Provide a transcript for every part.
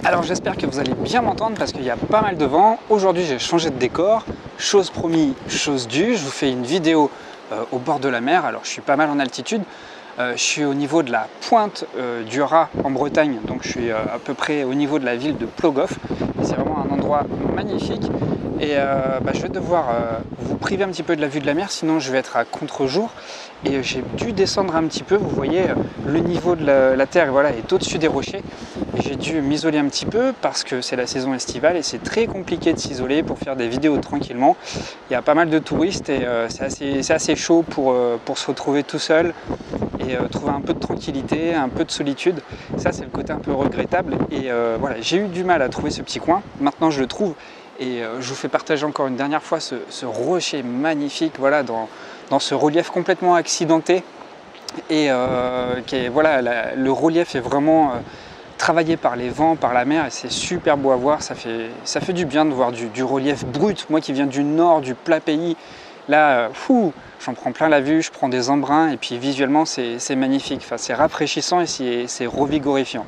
Alors j'espère que vous allez bien m'entendre parce qu'il y a pas mal de vent. Aujourd'hui j'ai changé de décor, chose promis, chose due. Je vous fais une vidéo au bord de la mer. Alors je suis pas mal en altitude. Je suis au niveau de la pointe du Raz en Bretagne, donc je suis à peu près au niveau de la ville de Plogoff. C'est vraiment un endroit magnifique et je vais devoir vous priver un petit peu de la vue de la mer, sinon je vais être à contre-jour. Et j'ai dû descendre un petit peu, vous voyez le niveau de la terre voilà, est au-dessus des rochers. Et j'ai dû m'isoler un petit peu parce que c'est la saison estivale et c'est très compliqué de s'isoler pour faire des vidéos tranquillement. Il y a pas mal de touristes et c'est assez chaud pour se retrouver tout seul et trouver un peu de tranquillité, un peu de solitude. Ça c'est le côté un peu regrettable et voilà, j'ai eu du mal à trouver ce petit coin. Maintenant je le trouve et je vous fais partager encore une dernière fois ce rocher magnifique voilà, dans ce relief complètement accidenté et le relief est vraiment travaillé par les vents, par la mer et c'est super beau à voir, ça fait du bien de voir du relief brut. Moi qui viens du nord, du plat pays, là, j'en prends plein la vue, je prends des embruns et puis visuellement c'est magnifique, enfin, c'est rafraîchissant et c'est revigorifiant.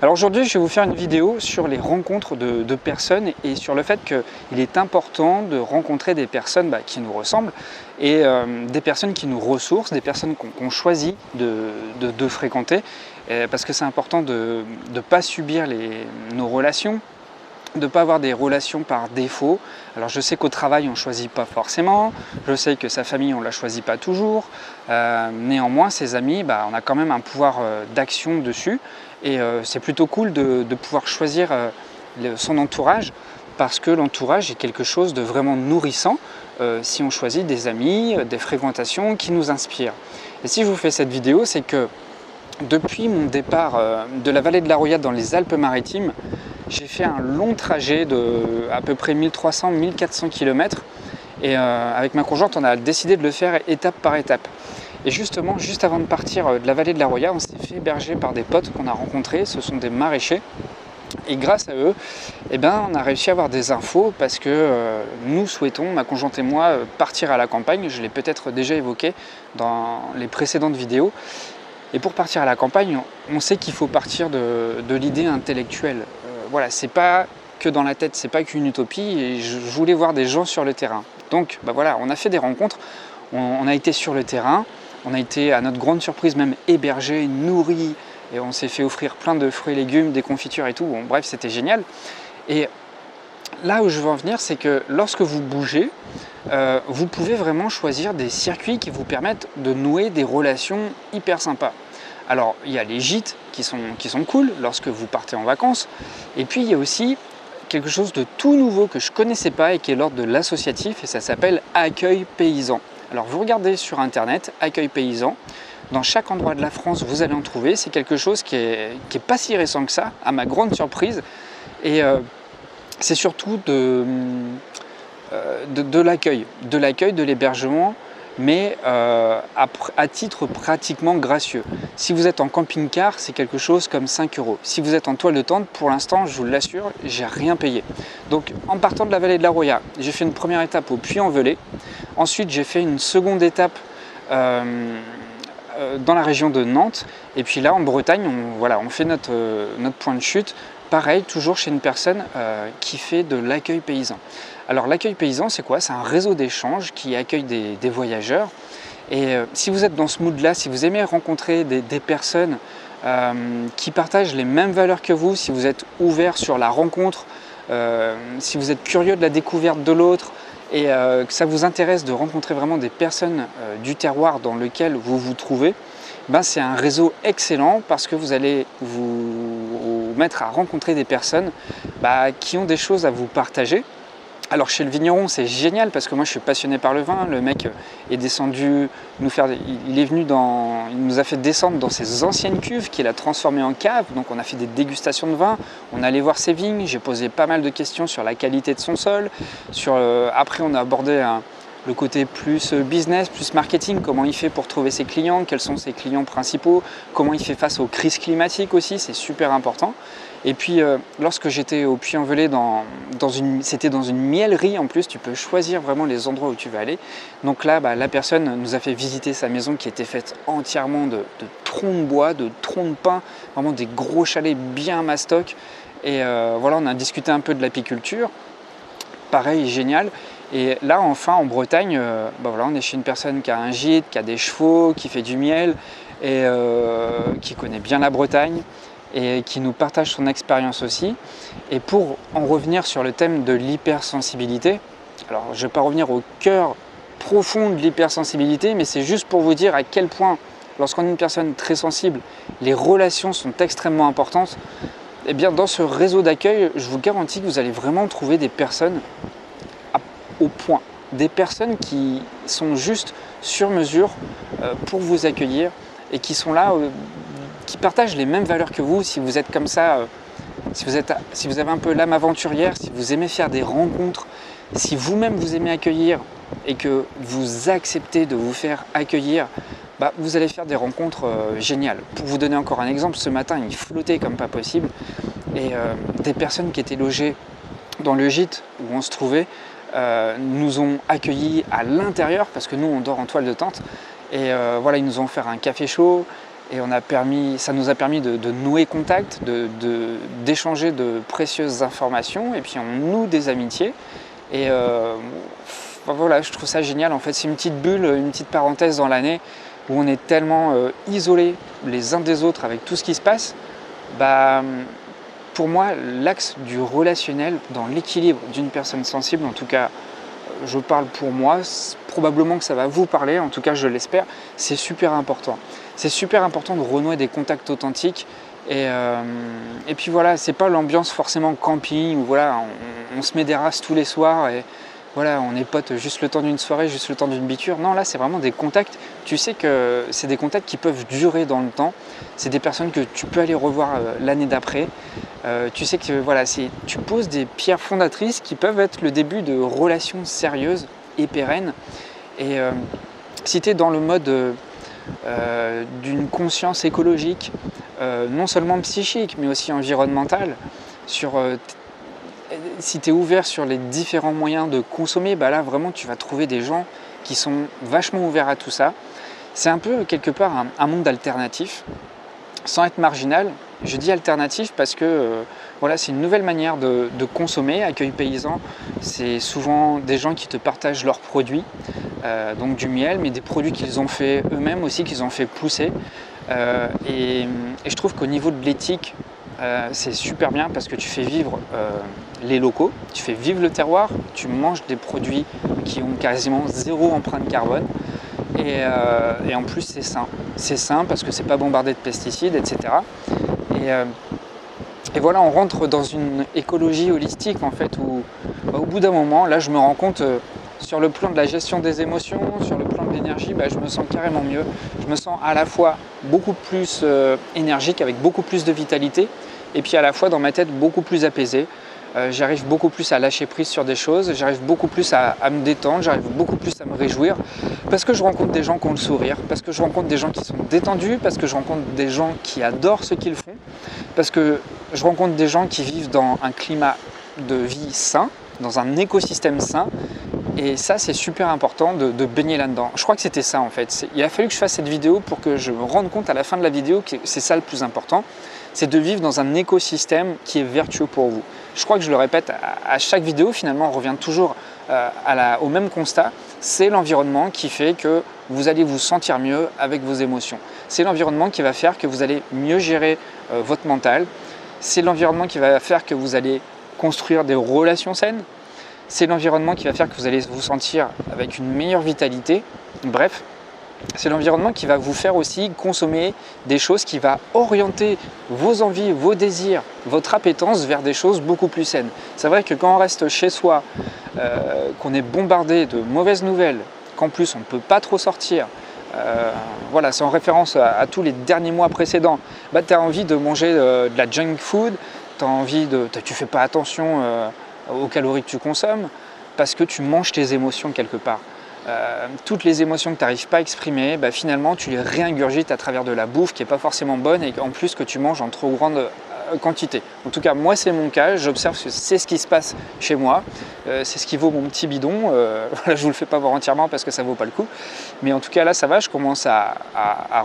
Alors aujourd'hui je vais vous faire une vidéo sur les rencontres de personnes et sur le fait qu'il est important de rencontrer des personnes qui nous ressemblent et des personnes qui nous ressourcent, des personnes qu'on choisit de fréquenter parce que c'est important de ne pas subir nos relations, de ne pas avoir des relations par défaut. Alors je sais qu'au travail on ne choisit pas forcément, je sais que sa famille on ne la choisit pas toujours, néanmoins ses amis, on a quand même un pouvoir d'action dessus et c'est plutôt cool de pouvoir choisir son entourage parce que l'entourage est quelque chose de vraiment nourrissant si on choisit des amis, des fréquentations qui nous inspirent. Et si je vous fais cette vidéo, c'est que depuis mon départ de la vallée de la Roya dans les Alpes-Maritimes, j'ai fait un long trajet de à peu près 1300-1400 km et avec ma conjointe on a décidé de le faire étape par étape. Et justement, juste avant de partir de la vallée de la Roya, on s'est fait héberger par des potes qu'on a rencontrés, ce sont des maraîchers. Et grâce à eux, on a réussi à avoir des infos parce que nous souhaitons, ma conjointe et moi, partir à la campagne. Je l'ai peut-être déjà évoqué dans les précédentes vidéos. Et pour partir à la campagne, on sait qu'il faut partir de l'idée intellectuelle. Voilà, c'est pas que dans la tête, c'est pas qu'une utopie et je voulais voir des gens sur le terrain. Donc voilà, on a fait des rencontres, on a été sur le terrain, on a été à notre grande surprise même hébergés, nourris et on s'est fait offrir plein de fruits et légumes, des confitures et tout. Bon, bref, c'était génial. Et là où je veux en venir, c'est que lorsque vous bougez, vous pouvez vraiment choisir des circuits qui vous permettent de nouer des relations hyper sympas. Alors, il y a les gîtes qui sont cool lorsque vous partez en vacances. Et puis, il y a aussi quelque chose de tout nouveau que je ne connaissais pas et qui est l'ordre de l'associatif et ça s'appelle Accueil Paysan. Alors, vous regardez sur Internet, Accueil Paysan. Dans chaque endroit de la France, vous allez en trouver. C'est quelque chose qui est pas si récent que ça, à ma grande surprise. Et c'est surtout de l'accueil, de l'hébergement, mais à titre pratiquement gracieux. Si vous êtes en camping-car, c'est quelque chose comme 5 €. Si vous êtes en toile de tente, pour l'instant, je vous l'assure, j'ai rien payé. Donc en partant de la vallée de la Roya, j'ai fait une première étape au Puy-en-Velay. Ensuite, j'ai fait une seconde étape dans la région de Nantes. Et puis là, en Bretagne, on fait notre point de chute. Pareil, toujours chez une personne qui fait de l'accueil paysan. Alors l'accueil paysan, c'est quoi? C'est un réseau d'échange qui accueille des voyageurs. Et si vous êtes dans ce mood-là, si vous aimez rencontrer des personnes qui partagent les mêmes valeurs que vous, si vous êtes ouvert sur la rencontre, si vous êtes curieux de la découverte de l'autre et que ça vous intéresse de rencontrer vraiment des personnes du terroir dans lequel vous vous trouvez, c'est un réseau excellent parce que vous allez vous mettre à rencontrer des personnes qui ont des choses à vous partager. Alors chez le vigneron c'est génial parce que moi je suis passionné par le vin, le mec est descendu il nous a fait descendre dans ses anciennes cuves qu'il a transformées en cave, donc on a fait des dégustations de vin, on allait voir ses vignes, j'ai posé pas mal de questions sur la qualité de son sol, après on a abordé le côté plus business, plus marketing, comment il fait pour trouver ses clients, quels sont ses clients principaux, comment il fait face aux crises climatiques aussi, c'est super important. Et puis lorsque j'étais au Puy-en-Velay, c'était dans une miellerie en plus, tu peux choisir vraiment les endroits où tu vas aller. Donc là, la personne nous a fait visiter sa maison qui était faite entièrement de troncs de bois, de troncs de pin, vraiment des gros chalets bien mastoc. Et voilà, on a discuté un peu de l'apiculture. Pareil, génial. Et là, enfin, en Bretagne, voilà, on est chez une personne qui a un gîte, qui a des chevaux, qui fait du miel et qui connaît bien la Bretagne et qui nous partage son expérience aussi. Et pour en revenir sur le thème de l'hypersensibilité, alors je ne vais pas revenir au cœur profond de l'hypersensibilité, mais c'est juste pour vous dire à quel point, lorsqu'on est une personne très sensible, les relations sont extrêmement importantes. Et bien dans ce réseau d'accueil, je vous garantis que vous allez vraiment trouver des personnes au point, des personnes qui sont juste sur mesure pour vous accueillir et qui sont là, qui partagent les mêmes valeurs que vous. Si vous êtes comme ça, si vous avez un peu l'âme aventurière, si vous aimez faire des rencontres, si vous-même vous aimez accueillir et que vous acceptez de vous faire accueillir, vous allez faire des rencontres géniales. Pour vous donner encore un exemple, ce matin il flottait comme pas possible et des personnes qui étaient logées dans le gîte où on se trouvait nous ont accueillis à l'intérieur parce que nous on dort en toile de tente et voilà, ils nous ont offert un café chaud et ça nous a permis de nouer contact, d'échanger de précieuses informations et puis on noue des amitiés et voilà, je trouve ça génial. En fait, c'est une petite bulle, une petite parenthèse dans l'année où on est tellement isolés les uns des autres avec tout ce qui se passe. Pour moi, l'axe du relationnel dans l'équilibre d'une personne sensible, en tout cas, je parle pour moi, probablement que ça va vous parler, en tout cas je l'espère, c'est super important. C'est super important de renouer des contacts authentiques et puis voilà, c'est pas l'ambiance forcément camping où voilà, on se met des races tous les soirs et voilà, on est potes juste le temps d'une soirée, juste le temps d'une biture. Non, là c'est vraiment des contacts, tu sais que c'est des contacts qui peuvent durer dans le temps, c'est des personnes que tu peux aller revoir l'année d'après. Tu sais que voilà, tu poses des pierres fondatrices qui peuvent être le début de relations sérieuses et pérennes. Et si tu es dans le mode d'une conscience écologique, non seulement psychique, mais aussi environnementale, si tu es ouvert sur les différents moyens de consommer, là vraiment tu vas trouver des gens qui sont vachement ouverts à tout ça. C'est un peu quelque part un monde alternatif, sans être marginal. Je dis alternatif parce que voilà, c'est une nouvelle manière de consommer. Accueil paysan, c'est souvent des gens qui te partagent leurs produits, donc du miel, mais des produits qu'ils ont fait eux-mêmes aussi, qu'ils ont fait pousser. Et je trouve qu'au niveau de l'éthique, c'est super bien parce que tu fais vivre les locaux, tu fais vivre le terroir, tu manges des produits qui ont quasiment zéro empreinte carbone. Et en plus c'est sain. C'est sain parce que c'est pas bombardé de pesticides, etc. Et voilà, on rentre dans une écologie holistique en fait où au bout d'un moment, là je me rends compte sur le plan de la gestion des émotions, sur le plan de l'énergie, je me sens carrément mieux. Je me sens à la fois beaucoup plus énergique, avec beaucoup plus de vitalité, et puis à la fois dans ma tête beaucoup plus apaisé. J'arrive beaucoup plus à lâcher prise sur des choses, j'arrive beaucoup plus à me détendre, j'arrive beaucoup plus à me réjouir parce que je rencontre des gens qui ont le sourire, parce que je rencontre des gens qui sont détendus, parce que je rencontre des gens qui adorent ce qu'ils font, parce que je rencontre des gens qui vivent dans un climat de vie sain, dans un écosystème sain. Et ça, c'est super important de baigner là-dedans. Je crois que c'était ça en fait. Il a fallu que je fasse cette vidéo pour que je me rende compte à la fin de la vidéo que c'est ça le plus important. C'est de vivre dans un écosystème qui est vertueux pour vous. Je crois que je le répète à chaque vidéo, finalement on revient toujours au même constat. C'est l'environnement qui fait que vous allez vous sentir mieux avec vos émotions. C'est l'environnement qui va faire que vous allez mieux gérer votre mental. C'est l'environnement qui va faire que vous allez construire des relations saines. C'est l'environnement qui va faire que vous allez vous sentir avec une meilleure vitalité. Bref, c'est l'environnement qui va vous faire aussi consommer des choses qui va orienter vos envies, vos désirs, votre appétence vers des choses beaucoup plus saines. C'est vrai que quand on reste chez soi, qu'on est bombardé de mauvaises nouvelles, qu'en plus on ne peut pas trop sortir, voilà, c'est en référence à tous les derniers mois précédents, tu as envie de manger de la junk food, tu ne fais pas attention aux calories que tu consommes parce que tu manges tes émotions quelque part. Toutes les émotions que tu n'arrives pas à exprimer, finalement tu les réingurgites à travers de la bouffe qui n'est pas forcément bonne et en plus que tu manges en trop grande quantité. En tout cas, moi, c'est mon cas. J'observe que c'est ce qui se passe chez moi. C'est ce qui vaut mon petit bidon. Voilà, je ne vous le fais pas voir entièrement parce que ça ne vaut pas le coup. Mais en tout cas, là, ça va. Je commence à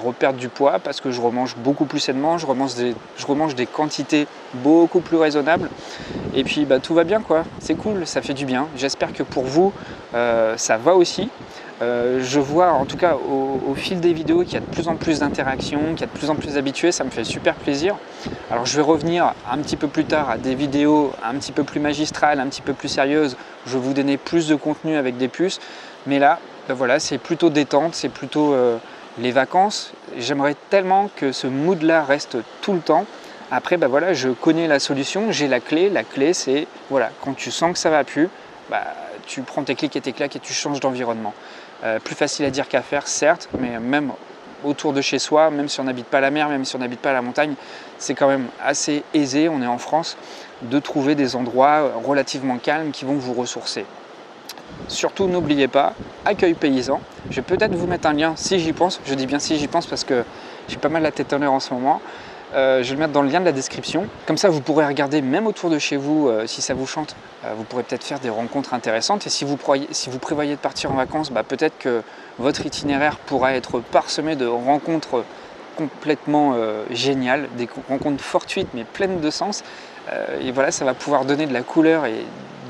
reperdre du poids parce que je remange beaucoup plus sainement. Je remange des quantités beaucoup plus raisonnables. Et puis, bah, tout va bien, quoi. C'est cool, ça fait du bien. J'espère que pour vous, ça va aussi. Je vois en tout cas au fil des vidéos qu'il y a de plus en plus d'interactions, qu'il y a de plus en plus d'habitués, ça me fait super plaisir. Alors je vais revenir un petit peu plus tard à des vidéos un petit peu plus magistrales, un petit peu plus sérieuses. Je vais vous donner plus de contenu avec des puces, mais là, ben voilà, c'est plutôt détente, c'est plutôt les vacances. J'aimerais tellement que ce mood-là reste tout le temps. Après, ben voilà, je connais la solution, j'ai la clé. La clé, c'est voilà, quand tu sens que ça va plus, bah, tu prends tes clics et tes claques et tu changes d'environnement. Plus facile à dire qu'à faire, certes, mais même autour de chez soi, même si on n'habite pas la mer, même si on n'habite pas la montagne, c'est quand même assez aisé, on est en France, de trouver des endroits relativement calmes qui vont vous ressourcer. Surtout, n'oubliez pas, Accueil Paysan. Je vais peut-être vous mettre un lien si j'y pense. Je dis bien si j'y pense parce que j'ai pas mal la tête en l'air en ce moment. Je vais le mettre dans le lien de la description. Comme ça, vous pourrez regarder même autour de chez vous si ça vous chante. Vous pourrez peut-être faire des rencontres intéressantes. Et si vous prévoyez de partir en vacances, bah, peut-être que votre itinéraire pourra être parsemé de rencontres complètement géniales, des rencontres fortuites mais pleines de sens. Et voilà, ça va pouvoir donner de la couleur et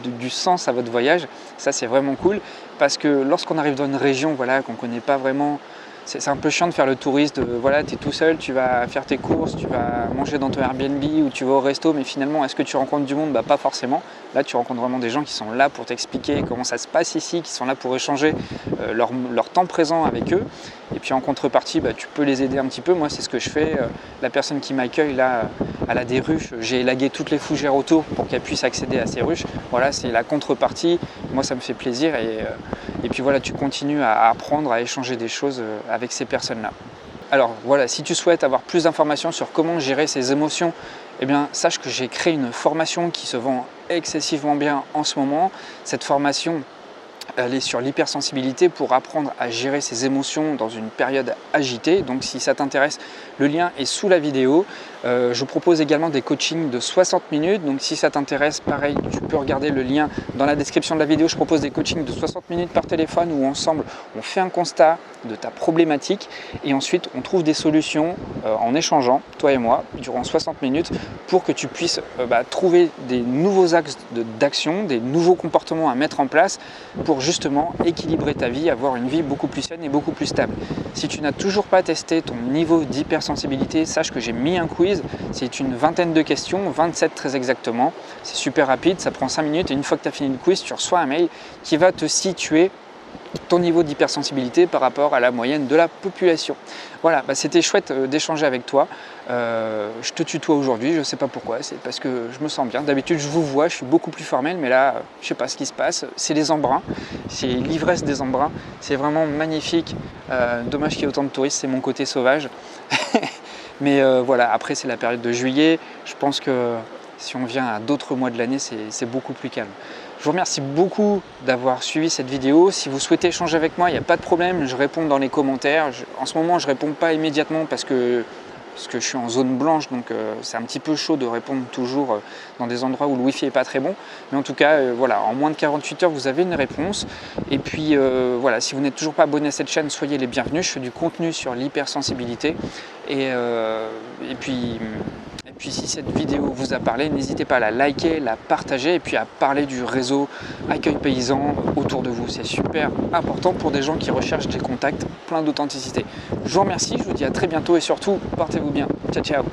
du sens à votre voyage. Ça, c'est vraiment cool parce que lorsqu'on arrive dans une région voilà, qu'on ne connaît pas vraiment, c'est un peu chiant de faire le touriste, voilà, tu es tout seul, tu vas faire tes courses, tu vas manger dans ton Airbnb ou tu vas au resto, mais finalement, est-ce que tu rencontres du monde? Bah, pas forcément. Là, tu rencontres vraiment des gens qui sont là pour t'expliquer comment ça se passe ici, qui sont là pour échanger leur temps présent avec eux. Et puis en contrepartie, bah, tu peux les aider un petit peu. Moi, c'est ce que je fais. La personne qui m'accueille, là, elle a des ruches. J'ai élagué toutes les fougères autour pour qu'elle puisse accéder à ces ruches. Voilà, c'est la contrepartie. Moi, ça me fait plaisir. Et puis voilà, tu continues à apprendre, à échanger des choses avec ces personnes-là. Alors voilà, si tu souhaites avoir plus d'informations sur comment gérer ces émotions, eh bien, sache que j'ai créé une formation qui se vend excessivement bien en ce moment. Cette formation, elle est sur l'hypersensibilité pour apprendre à gérer ses émotions dans une période agitée. Donc si ça t'intéresse, le lien est sous la vidéo. Je propose également des coachings de 60 minutes. Donc si ça t'intéresse, pareil, tu peux regarder le lien dans la description de la vidéo. Je propose des coachings de 60 minutes par téléphone où ensemble, on fait un constat de ta problématique et ensuite on trouve des solutions en échangeant, toi et moi, durant 60 minutes pour que tu puisses trouver des nouveaux axes d'action, des nouveaux comportements à mettre en place pour justement équilibrer ta vie, avoir une vie beaucoup plus saine et beaucoup plus stable. Si tu n'as toujours pas testé ton niveau d'hypersensibilité, sache que j'ai mis un quiz. C'est une vingtaine de questions, 27 très exactement. C'est super rapide, ça prend 5 minutes et une fois que tu as fini le quiz, tu reçois un mail qui va te situer ton niveau d'hypersensibilité par rapport à la moyenne de la population. Voilà, c'était chouette d'échanger avec toi. Je te tutoie aujourd'hui, je ne sais pas pourquoi, c'est parce que je me sens bien. D'habitude, je vous vois, je suis beaucoup plus formel, mais là, je ne sais pas ce qui se passe. C'est les embruns, c'est l'ivresse des embruns. C'est vraiment magnifique. Dommage qu'il y ait autant de touristes, c'est mon côté sauvage. Mais voilà, après, c'est la période de juillet. Je pense que si on vient à d'autres mois de l'année, c'est beaucoup plus calme. Je vous remercie beaucoup d'avoir suivi cette vidéo. Si vous souhaitez échanger avec moi, il n'y a pas de problème, je réponds dans les commentaires. En ce moment, je ne réponds pas immédiatement parce que je suis en zone blanche, donc c'est un petit peu chaud de répondre toujours dans des endroits où le Wi-Fi n'est pas très bon. Mais en tout cas, voilà, en moins de 48 heures, vous avez une réponse. Et puis voilà, si vous n'êtes toujours pas abonné à cette chaîne, soyez les bienvenus. Je fais du contenu sur l'hypersensibilité. Et puis si cette vidéo vous a parlé, n'hésitez pas à la liker, la partager et puis à parler du réseau Accueil Paysan autour de vous. C'est super important pour des gens qui recherchent des contacts pleins d'authenticité. Je vous remercie, je vous dis à très bientôt et surtout, portez-vous bien. Ciao, ciao.